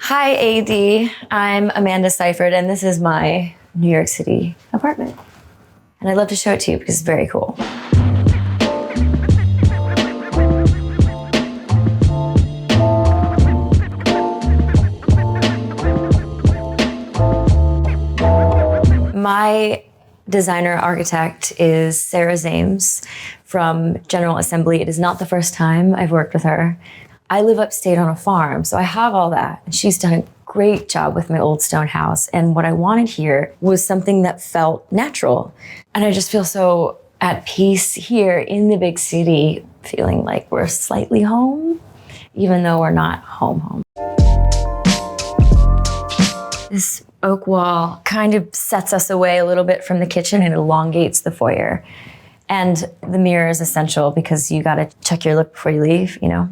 Hi, AD. I'm Amanda Seyfried, and this is my New York City apartment. And I'd love to show it to you because it's very cool. My designer architect is Zames from General Assembly. It is not the first time I've worked with her. I live upstate on a farm, so I have all that. And she's done a great job with my old stone house. And what I wanted here was something that felt natural. And I just feel so at peace here in the big city, feeling like we're slightly home, even though we're not home. This oak wall kind of sets us away a little bit from the kitchen and elongates the foyer. And the mirror is essential because you gotta check your look before you leave, you know?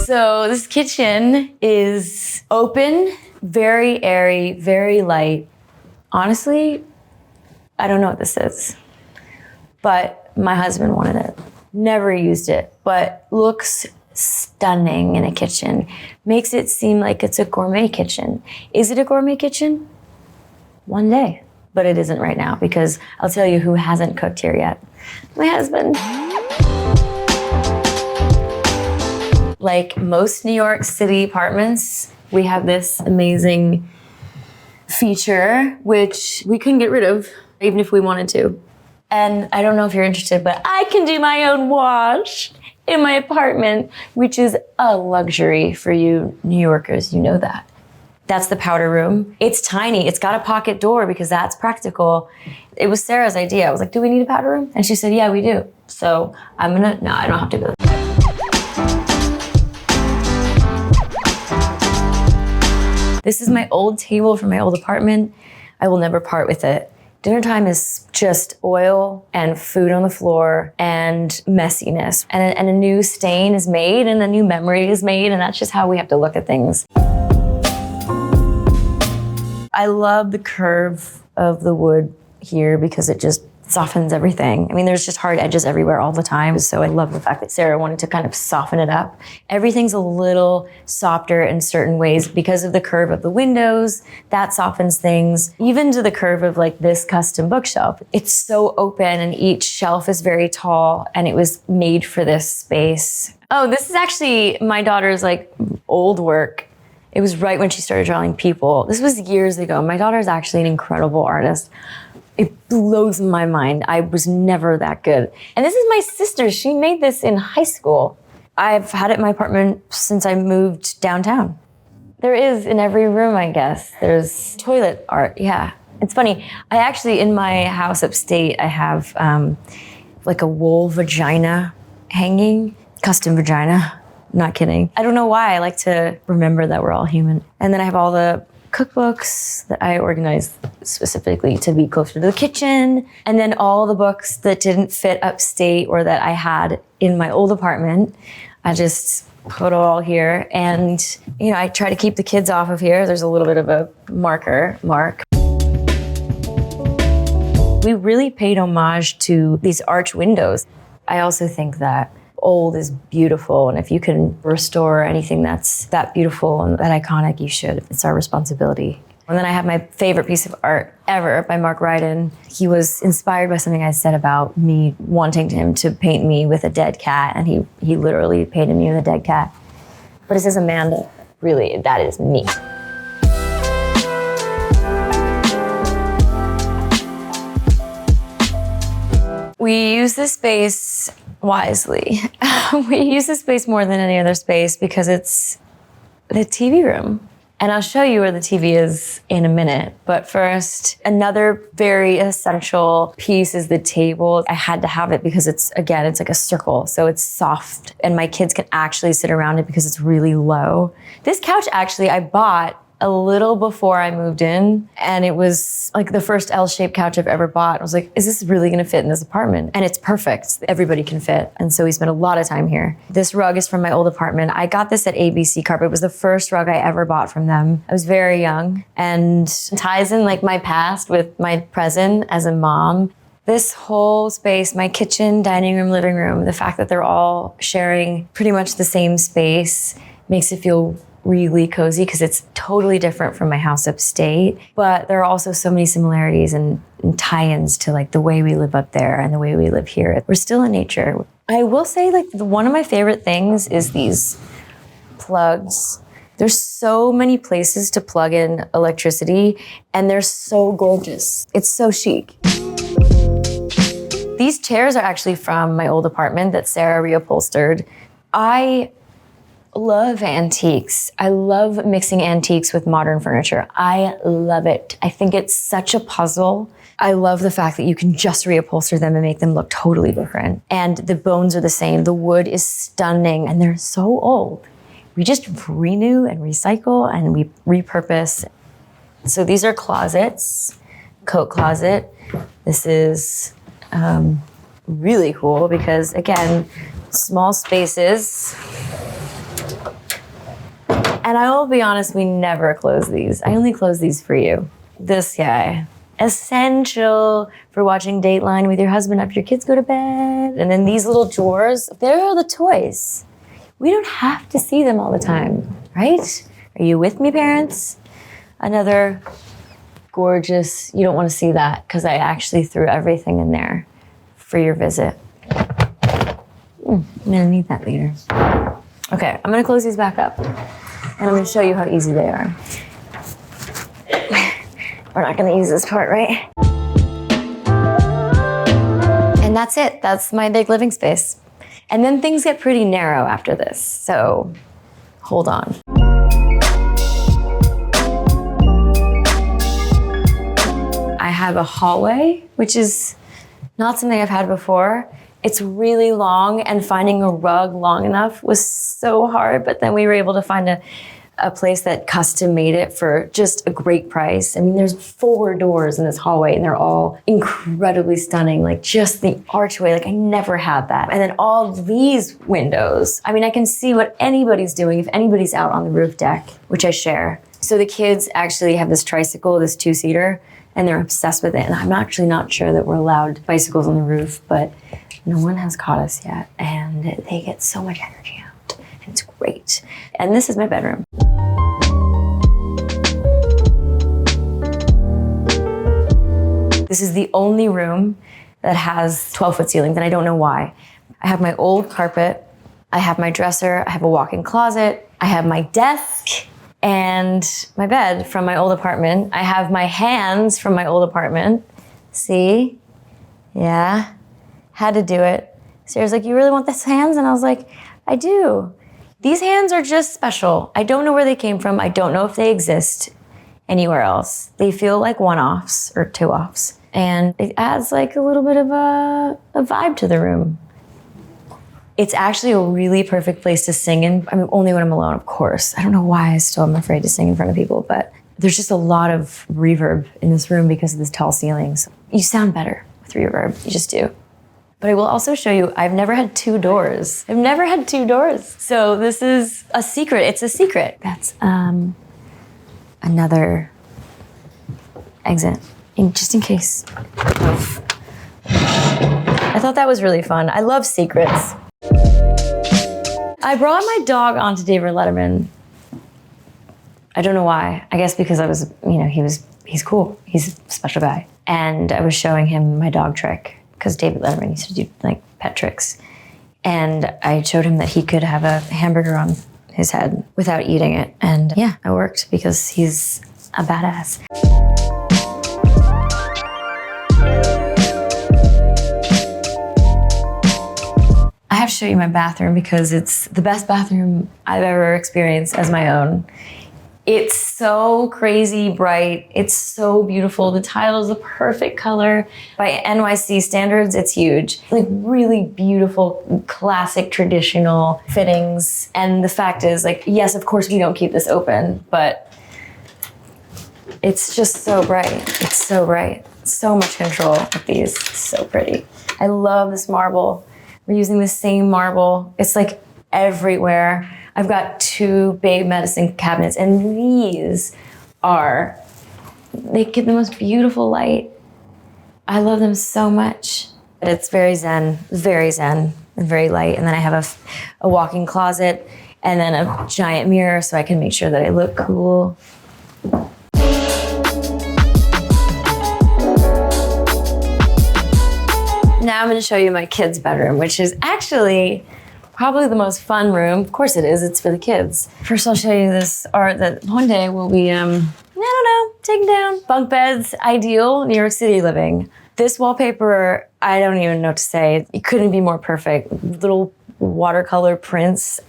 So this kitchen is open, very airy, very light. Honestly, I don't know what this is, but my husband wanted it. Never used it, but looks stunning in a kitchen. Makes it seem like it's a gourmet kitchen. Is it a gourmet kitchen? One day, but it isn't right now because I'll tell you who hasn't cooked here yet. My husband. Like most New York City apartments, we have this amazing feature, which we couldn't get rid of, even if we wanted to. And I don't know if you're interested, but I can do my own wash in my apartment, which is a luxury for you New Yorkers, you know that. That's the powder room. It's tiny, it's got a pocket door because that's practical. It was Sarah's idea. I was like, do we need a powder room? And she said, yeah, we do. So no, I don't have to go. This is my old table from my old apartment. I will never part with it. Dinner time is just oil and food on the floor and messiness. And a new stain is made and a new memory is made, and that's just how we have to look at things. I love the curve of the wood here because it just softens everything. I mean, there's just hard edges everywhere all the time. So I love the fact that Sarah wanted to kind of soften it up. Everything's a little softer in certain ways because of the curve of the windows. That softens things. Even to the curve of like this custom bookshelf. It's so open and each shelf is very tall and it was made for this space. Oh, this is actually my daughter's like old work. It was right when she started drawing people. This was years ago. My daughter is actually an incredible artist. It blows my mind. I was never that good. And this is my sister. She made this in high school. I've had it in my apartment since I moved downtown. There is in every room, I guess. There's toilet art, yeah. It's funny. I actually, in my house upstate, I have like a wool vagina hanging, custom vagina. Not kidding. I don't know why. I like to remember that we're all human. And then I have all the cookbooks that I organized specifically to be closer to the kitchen. And then all the books that didn't fit upstate or that I had in my old apartment, I just put all here. And, you know, I try to keep the kids off of here. There's a little bit of a mark. We really paid homage to these arch windows. I also think that old is beautiful, and if you can restore anything that's that beautiful and that iconic, you should. It's our responsibility. And then I have my favorite piece of art ever by Mark Ryden. He was inspired by something I said about me wanting him to paint me with a dead cat, and he literally painted me with a dead cat. But it says Amanda. Really, that is me. We use this space wisely. We use this space more than any other space because it's the TV room. And I'll show you where the TV is in a minute. But first, another very essential piece is the table. I had to have it because it's like a circle. So it's soft and my kids can actually sit around it because it's really low. This couch actually I bought a little before I moved in, and it was like the first L-shaped couch I've ever bought. I was like, is this really gonna fit in this apartment? And it's perfect. Everybody can fit. And so we spent a lot of time here. This rug is from my old apartment. I got this at ABC Carpet. It was the first rug I ever bought from them. I was very young and ties in like my past with my present as a mom. This whole space, my kitchen, dining room, living room, the fact that they're all sharing pretty much the same space makes it feel really cozy because it's totally different from my house upstate. But there are also so many similarities and tie-ins to like the way we live up there and the way we live here. We're still in nature. I will say like one of my favorite things is these plugs. There's so many places to plug in electricity and they're so gorgeous. It's so chic. These chairs are actually from my old apartment that Sarah reupholstered. I love antiques. I love mixing antiques with modern furniture. I love it. I think it's such a puzzle. I love the fact that you can just reupholster them and make them look totally different. And the bones are the same. The wood is stunning and they're so old. We just renew and recycle and we repurpose. So these are closets, coat closet. This is really cool because again, small spaces. And I will be honest, we never close these. I only close these for you. This guy, essential for watching Dateline with your husband after your kids go to bed. And then these little drawers, there are the toys. We don't have to see them all the time, right? Are you with me, parents? Another gorgeous, you don't want to see that because I actually threw everything in there for your visit. I'm gonna need that later. Okay, I'm gonna close these back up and I'm gonna show you how easy they are. We're not gonna use this part, right? And that's it, that's my big living space. And then things get pretty narrow after this, so hold on. I have a hallway, which is not something I've had before. It's really long and finding a rug long enough was so hard, but then we were able to find a place that custom made it for just a great price. I mean, there's 4 doors in this hallway and they're all incredibly stunning, like just the archway, like I never had that. And then all these windows, I mean, I can see what anybody's doing if anybody's out on the roof deck, which I share. So the kids actually have this tricycle, this 2-seater, and they're obsessed with it. And I'm actually not sure that we're allowed bicycles on the roof, but no one has caught us yet. And they get so much energy out. And it's great. And this is my bedroom. This is the only room that has 12-foot ceilings, and I don't know why. I have my old carpet, I have my dresser, I have a walk-in closet, I have my desk and my bed from my old apartment. I have my hands from my old apartment. See? Yeah. Had to do it. Sarah's like, you really want these hands? And I was like, I do. These hands are just special. I don't know where they came from. I don't know if they exist anywhere else. They feel like one-offs or two-offs. And it adds like a little bit of a vibe to the room. It's actually a really perfect place to sing in. I mean, only when I'm alone, of course. I don't know why I still am afraid to sing in front of people, but there's just a lot of reverb in this room because of this tall ceilings. You sound better with reverb, you just do. But I will also show you, I've never had 2 doors. I've never had 2 doors. So this is a secret, it's a secret. That's another exit, just in case. I thought that was really fun. I love secrets. I brought my dog onto David Letterman. I don't know why. I guess because I was, he's cool. He's a special guy. And I was showing him my dog trick because David Letterman used to do like pet tricks. And I showed him that he could have a hamburger on his head without eating it. And yeah, it worked because he's a badass. I have to show you my bathroom because it's the best bathroom I've ever experienced as my own. It's so crazy bright. It's so beautiful. The tile is the perfect color. By NYC standards, it's huge. Like really beautiful, classic, traditional fittings. And the fact is, like, yes, of course we don't keep this open, but it's just so bright. It's so bright. So much control with these. It's so pretty. I love this marble. We're using the same marble. It's like everywhere. I've got 2 big medicine cabinets, and they give the most beautiful light. I love them so much. It's very zen and very light. And then I have a walk-in closet and then a giant mirror so I can make sure that I look cool. Now I'm going to show you my kids' bedroom, which is actually probably the most fun room. Of course it is, it's for the kids. First I'll show you this art that one day will be, taken down. Bunk beds, ideal, New York City living. This wallpaper, I don't even know what to say. It couldn't be more perfect. Little watercolor prints.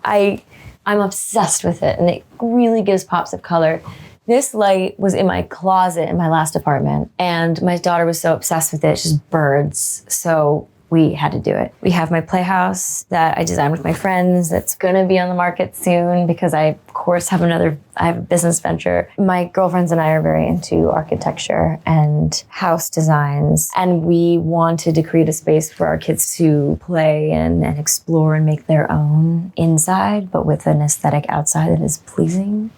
I'm obsessed with it, and it really gives pops of color. This light was in my closet in my last apartment, and my daughter was so obsessed with it. It's just birds. So we had to do it. We have my playhouse that I designed with my friends that's gonna be on the market soon because I, of course, have a business venture. My girlfriends and I are very into architecture and house designs, and we wanted to create a space for our kids to play and explore and make their own inside, but with an aesthetic outside that is pleasing,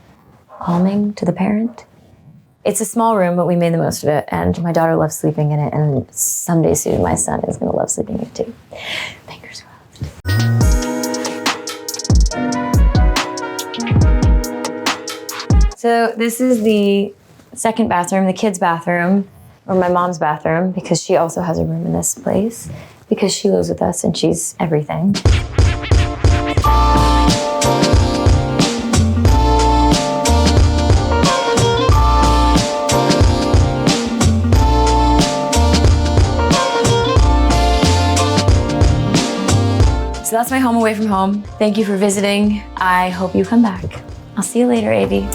calming to the parent. It's a small room, but we made the most of it, and my daughter loves sleeping in it, and someday soon my son is going to love sleeping in it too. Fingers crossed. So this is the second bathroom, the kids' bathroom, or my mom's bathroom, because she also has a room in this place, because she lives with us and she's everything. So that's my home away from home. Thank you for visiting. I hope you come back. I'll see you later, Avi.